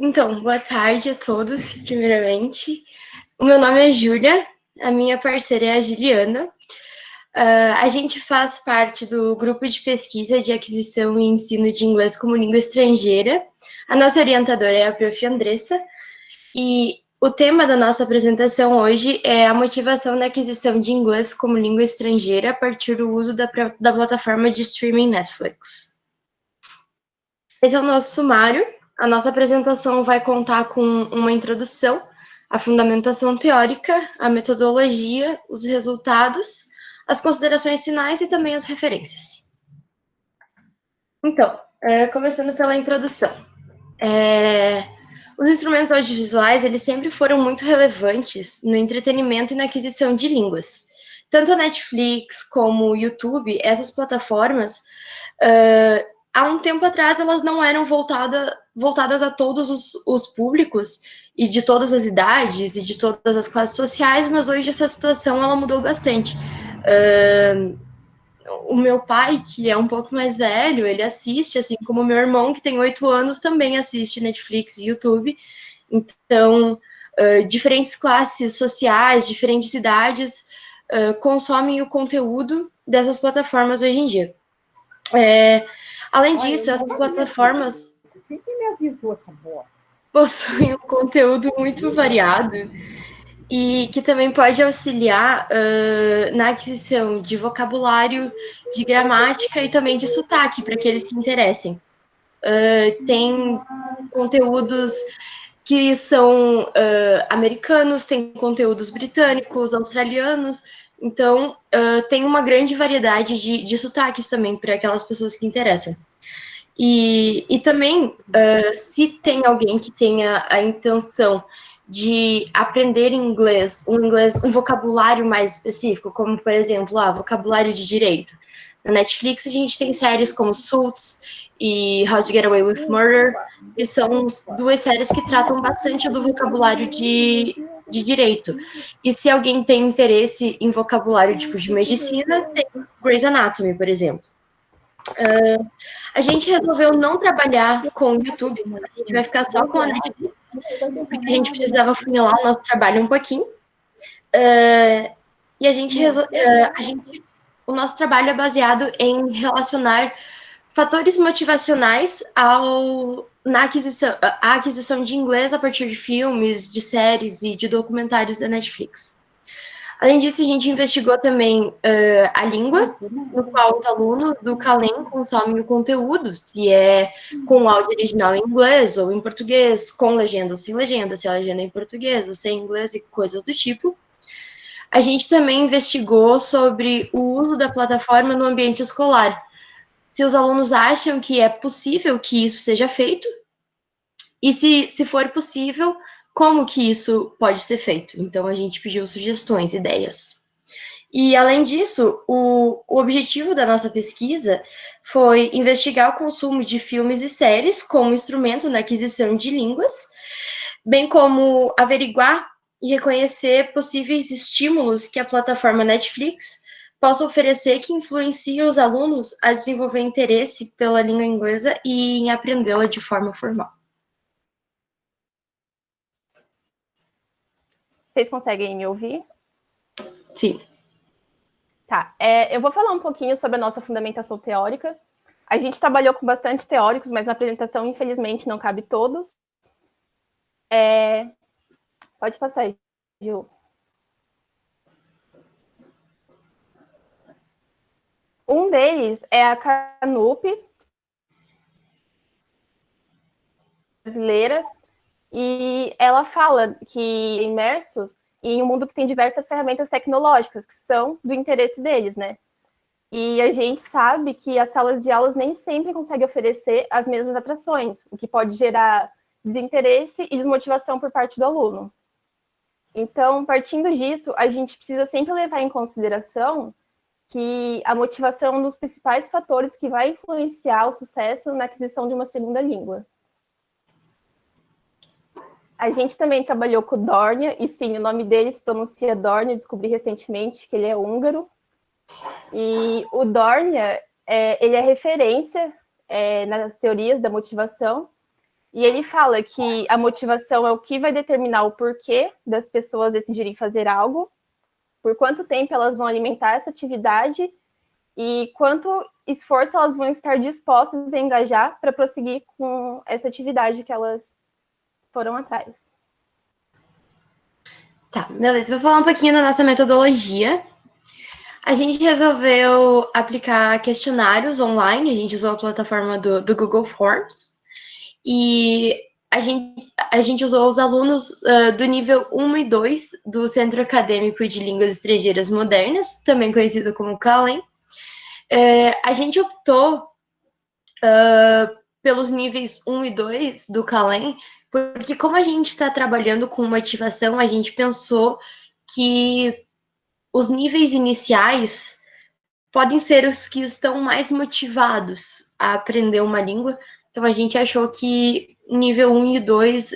Então, boa tarde a todos, primeiramente. O meu nome é Júlia, a minha parceira é a Juliana. A gente faz parte do grupo de pesquisa de aquisição e ensino de inglês como língua estrangeira. A nossa orientadora é a prof. Andressa. E o tema da nossa apresentação hoje é a motivação na aquisição de inglês como língua estrangeira a partir do uso da plataforma de streaming Netflix. Esse é o nosso sumário. A nossa apresentação vai contar com uma introdução, a fundamentação teórica, a metodologia, os resultados, as considerações finais e também as referências. Então, começando pela introdução. Os instrumentos audiovisuais, eles sempre foram muito relevantes no entretenimento e na aquisição de línguas. Tanto a Netflix como o YouTube, essas plataformas, há um tempo atrás, elas não eram voltadas a todos os públicos e de todas as idades e de todas as classes sociais, mas hoje essa situação ela mudou bastante. O meu pai, que é um pouco mais velho, ele assiste, assim como o meu irmão, que tem 8 anos, também assiste Netflix e YouTube. Então, diferentes classes sociais, diferentes idades consomem o conteúdo dessas plataformas hoje em dia. Além disso, essas plataformas possuem um conteúdo muito variado e que também pode auxiliar na aquisição de vocabulário, de gramática e também de sotaque, para aqueles que interessem. Tem conteúdos que são americanos, tem conteúdos britânicos, australianos, então tem uma grande variedade de sotaques também para aquelas pessoas que interessam. E também, se tem alguém que tenha a intenção de aprender inglês, um vocabulário mais específico, como, por exemplo, vocabulário de direito. Na Netflix, a gente tem séries como Suits e How to Get Away with Murder, que são duas séries que tratam bastante do vocabulário de direito. E se alguém tem interesse em vocabulário tipo de medicina, tem Grey's Anatomy, por exemplo. A gente resolveu não trabalhar com o YouTube, a gente vai ficar só com a Netflix, porque a gente precisava funilar o nosso trabalho um pouquinho. E o nosso trabalho é baseado em relacionar fatores motivacionais à aquisição de inglês a partir de filmes, de séries e de documentários da Netflix. Além disso, a gente investigou também a língua, no qual os alunos do Calem consomem o conteúdo, se é com áudio original em inglês ou em português, com legenda ou sem legenda, se a legenda é em português ou sem inglês e coisas do tipo. A gente também investigou sobre o uso da plataforma no ambiente escolar, se os alunos acham que é possível que isso seja feito, e se for possível, como que isso pode ser feito. Então, a gente pediu sugestões, ideias. E, além disso, o objetivo da nossa pesquisa foi investigar o consumo de filmes e séries como instrumento na aquisição de línguas, bem como averiguar e reconhecer possíveis estímulos que a plataforma Netflix possa oferecer que influenciem os alunos a desenvolver interesse pela língua inglesa e em aprendê-la de forma formal. Vocês conseguem me ouvir? Sim. Tá, eu vou falar um pouquinho sobre a nossa fundamentação teórica. A gente trabalhou com bastante teóricos, mas na apresentação, infelizmente, não cabe todos. Pode passar aí, Gil. Um deles é a Canup, brasileira, e ela fala que imersos em um mundo que tem diversas ferramentas tecnológicas que são do interesse deles, né? E a gente sabe que as salas de aulas nem sempre conseguem oferecer as mesmas atrações, o que pode gerar desinteresse e desmotivação por parte do aluno. Então, partindo disso, a gente precisa sempre levar em consideração que a motivação é um dos principais fatores que vai influenciar o sucesso na aquisição de uma segunda língua. A gente também trabalhou com o Dornia, e sim, o nome dele se pronuncia Dornia, descobri recentemente que ele é húngaro. E o Dornia, ele é referência nas teorias da motivação, E ele fala que a motivação é o que vai determinar o porquê das pessoas decidirem fazer algo, por quanto tempo elas vão alimentar essa atividade e quanto esforço elas vão estar dispostas a engajar para prosseguir com essa atividade que elas foram atrás. Tá, beleza. Vou falar um pouquinho da nossa metodologia. A gente resolveu aplicar questionários online, a gente usou a plataforma do Google Forms, e a gente usou os alunos do nível 1 e 2 do Centro Acadêmico de Línguas Estrangeiras Modernas, também conhecido como CALEM. A gente optou pelos níveis 1 e 2 do CALEM, porque como a gente está trabalhando com motivação, a gente pensou que os níveis iniciais podem ser os que estão mais motivados a aprender uma língua. Então, a gente achou que nível 1 e 2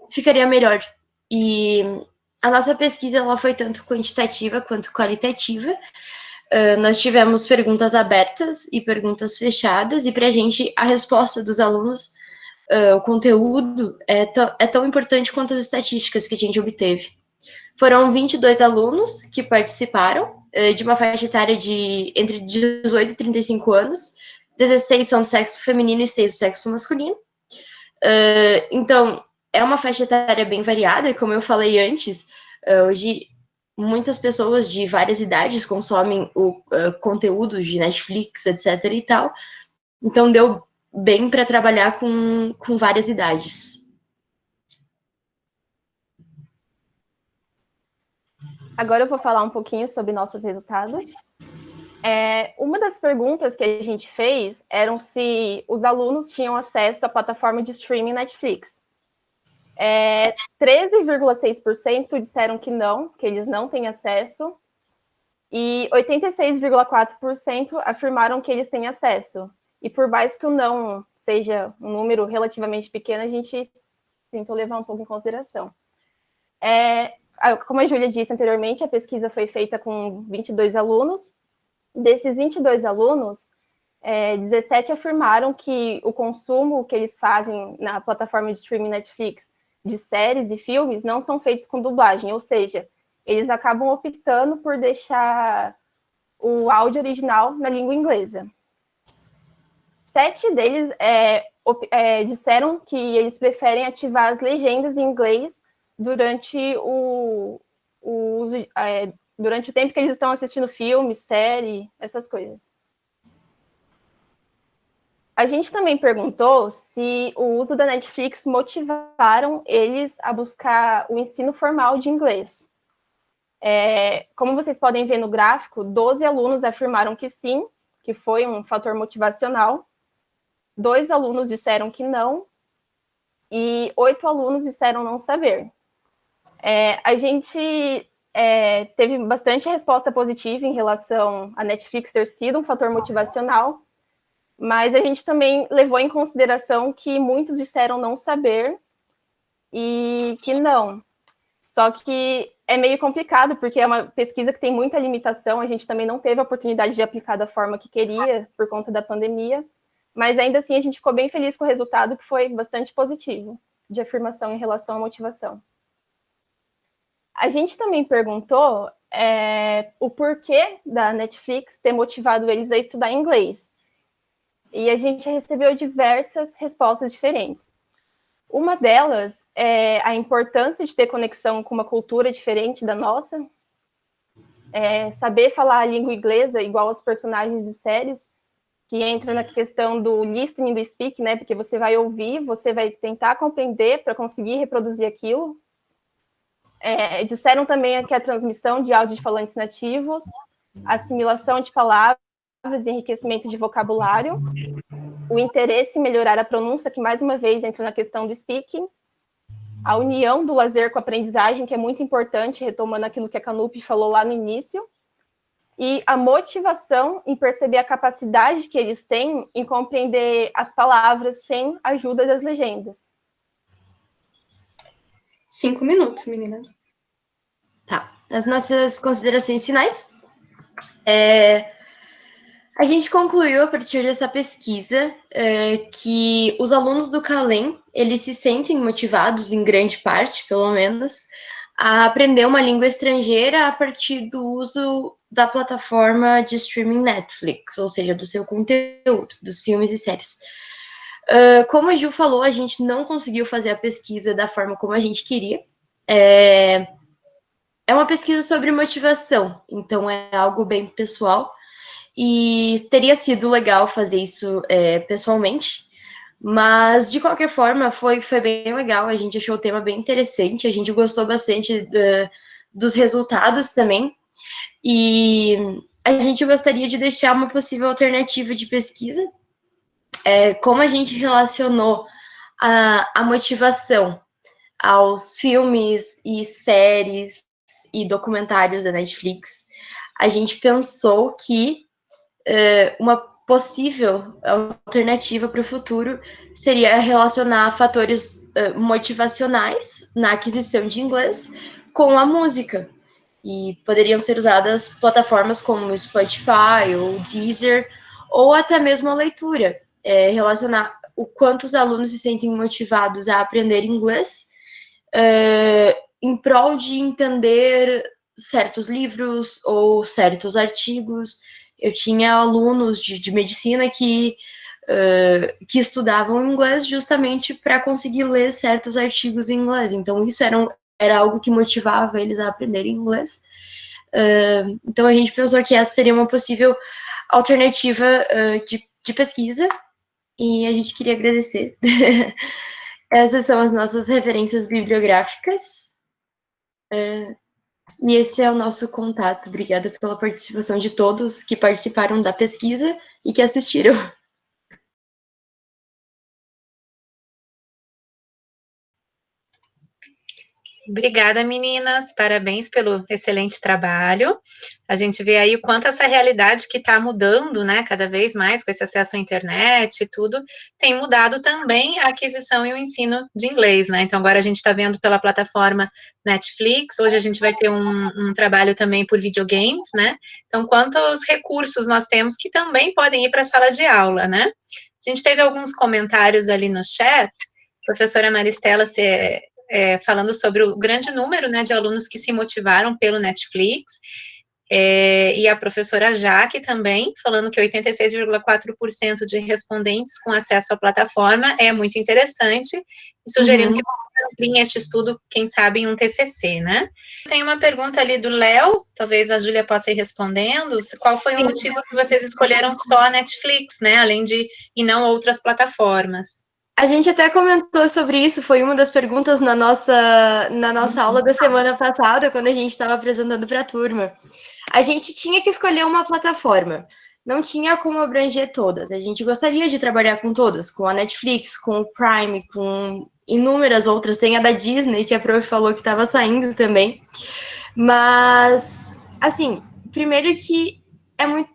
ficaria melhor. E a nossa pesquisa ela foi tanto quantitativa quanto qualitativa. Nós tivemos perguntas abertas e perguntas fechadas, e para a gente, a resposta dos alunos, o conteúdo, é tão importante quanto as estatísticas que a gente obteve. Foram 22 alunos que participaram, de uma faixa etária de entre 18 e 35 anos, 16 são do sexo feminino e 6 do sexo masculino. Então, é uma faixa etária bem variada, como eu falei antes, hoje muitas pessoas de várias idades consomem o conteúdo de Netflix, etc. e tal, então deu bem para trabalhar com várias idades. Agora eu vou falar um pouquinho sobre nossos resultados. Uma das perguntas que a gente fez eram se os alunos tinham acesso à plataforma de streaming Netflix. 13,6% disseram que não, que eles não têm acesso, e 86,4% afirmaram que eles têm acesso. E por mais que o não seja um número relativamente pequeno, a gente tentou levar um pouco em consideração. Como a Júlia disse anteriormente, a pesquisa foi feita com 22 alunos. Desses 22 alunos, 17 afirmaram que o consumo que eles fazem na plataforma de streaming Netflix de séries e filmes não são feitos com dublagem, ou seja, eles acabam optando por deixar o áudio original na língua inglesa. 7 deles disseram que eles preferem ativar as legendas em inglês durante durante o tempo que eles estão assistindo filme, série, essas coisas. A gente também perguntou se o uso da Netflix motivaram eles a buscar o ensino formal de inglês. Como vocês podem ver no gráfico, 12 alunos afirmaram que sim, que foi um fator motivacional. 2 alunos disseram que não, e 8 alunos disseram não saber. A gente teve bastante resposta positiva em relação à Netflix ter sido um fator motivacional, mas a gente também levou em consideração que muitos disseram não saber e que não. Só que é meio complicado, porque é uma pesquisa que tem muita limitação, a gente também não teve a oportunidade de aplicar da forma que queria, por conta da pandemia, mas ainda assim a gente ficou bem feliz com o resultado, que foi bastante positivo, de afirmação em relação à motivação. A gente também perguntou o porquê da Netflix ter motivado eles a estudar inglês. E a gente recebeu diversas respostas diferentes. Uma delas é a importância de ter conexão com uma cultura diferente da nossa, saber falar a língua inglesa igual aos personagens de séries, que entra na questão do listening e do speaking, né? Porque você vai ouvir, você vai tentar compreender para conseguir reproduzir aquilo. Disseram também que a transmissão de áudio de falantes nativos, assimilação de palavras, enriquecimento de vocabulário, o interesse em melhorar a pronúncia, que mais uma vez entra na questão do speaking, a união do lazer com a aprendizagem, que é muito importante, retomando aquilo que a Canup falou lá no início, e a motivação em perceber a capacidade que eles têm em compreender as palavras sem a ajuda das legendas. 5 minutos, meninas. Tá. As nossas considerações finais. A gente concluiu a partir dessa pesquisa que os alunos do Calem, eles se sentem motivados, em grande parte, pelo menos, a aprender uma língua estrangeira a partir do uso da plataforma de streaming Netflix, ou seja, do seu conteúdo, dos filmes e séries. Como a Gil falou, a gente não conseguiu fazer a pesquisa da forma como a gente queria. É uma pesquisa sobre motivação, então é algo bem pessoal. E teria sido legal fazer isso pessoalmente, mas de qualquer forma foi bem legal, a gente achou o tema bem interessante, a gente gostou bastante dos resultados também, e a gente gostaria de deixar uma possível alternativa de pesquisa, como a gente relacionou a motivação aos filmes e séries e documentários da Netflix, a gente pensou que uma possível alternativa para o futuro seria relacionar fatores motivacionais na aquisição de inglês com a música. E poderiam ser usadas plataformas como Spotify ou Deezer, ou até mesmo a leitura. Relacionar o quanto os alunos se sentem motivados a aprender inglês em prol de entender certos livros ou certos artigos. Eu tinha alunos de medicina que estudavam inglês justamente para conseguir ler certos artigos em inglês. Então, isso era algo que motivava eles a aprenderem inglês. Então, a gente pensou que essa seria uma possível alternativa de pesquisa, e a gente queria agradecer. Essas são as nossas referências bibliográficas. E esse é o nosso contato. Obrigada pela participação de todos que participaram da pesquisa e que assistiram. Obrigada, meninas. Parabéns pelo excelente trabalho. A gente vê aí o quanto essa realidade que está mudando, né, cada vez mais com esse acesso à internet e tudo, tem mudado também a aquisição e o ensino de inglês, né? Então, agora a gente está vendo pela plataforma Netflix, hoje a gente vai ter um trabalho também por videogames, né? Então, quantos recursos nós temos que também podem ir para a sala de aula, né? A gente teve alguns comentários ali no chat, a professora Maristela falando sobre o grande número, né, de alunos que se motivaram pelo Netflix, e a professora Jaque também, falando que 86,4% de respondentes com acesso à plataforma é muito interessante, e sugerindo que ampliem este estudo, quem sabe, em um TCC, né? Tem uma pergunta ali do Léo, talvez a Júlia possa ir respondendo, qual foi o motivo que vocês escolheram só a Netflix, né, além de, e não outras plataformas? A gente até comentou sobre isso, foi uma das perguntas na nossa aula da semana passada, quando a gente estava apresentando para a turma. A gente tinha que escolher uma plataforma, não tinha como abranger todas. A gente gostaria de trabalhar com todas, com a Netflix, com o Prime, com inúmeras outras. Tem a da Disney, que a prof falou que estava saindo também. Mas, assim, primeiro que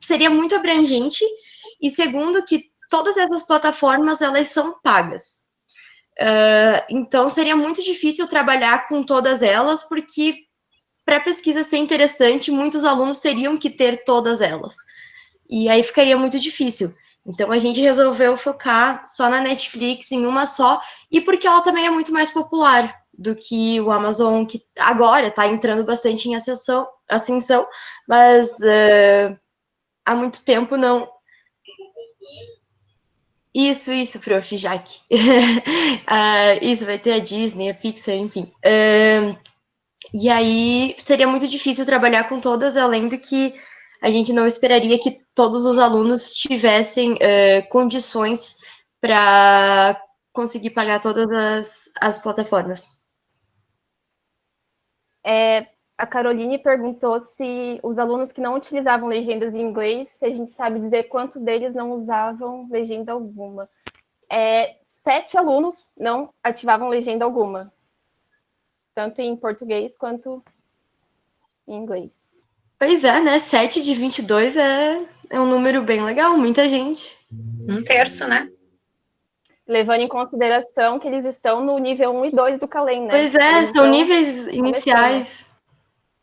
seria muito abrangente, e segundo que todas essas plataformas, elas são pagas. Então, seria muito difícil trabalhar com todas elas, porque para a pesquisa ser interessante, muitos alunos teriam que ter todas elas. E aí ficaria muito difícil. Então, a gente resolveu focar só na Netflix, em uma só, e porque ela também é muito mais popular do que o Amazon, que agora está entrando bastante em ascensão, mas há muito tempo não. Isso, prof. Jaque. Isso, vai ter a Disney, a Pixar, enfim. E aí seria muito difícil trabalhar com todas, além do que a gente não esperaria que todos os alunos tivessem condições para conseguir pagar todas as plataformas. A Caroline perguntou se os alunos que não utilizavam legendas em inglês, se a gente sabe dizer quantos deles não usavam legenda alguma. 7 alunos não ativavam legenda alguma, tanto em português quanto em inglês. Pois é, né? 7 de 22 é um número bem legal, muita gente. 1/3, né? Levando em consideração que eles estão no nível 1 e 2 do Calem, né? Pois é, são níveis iniciais.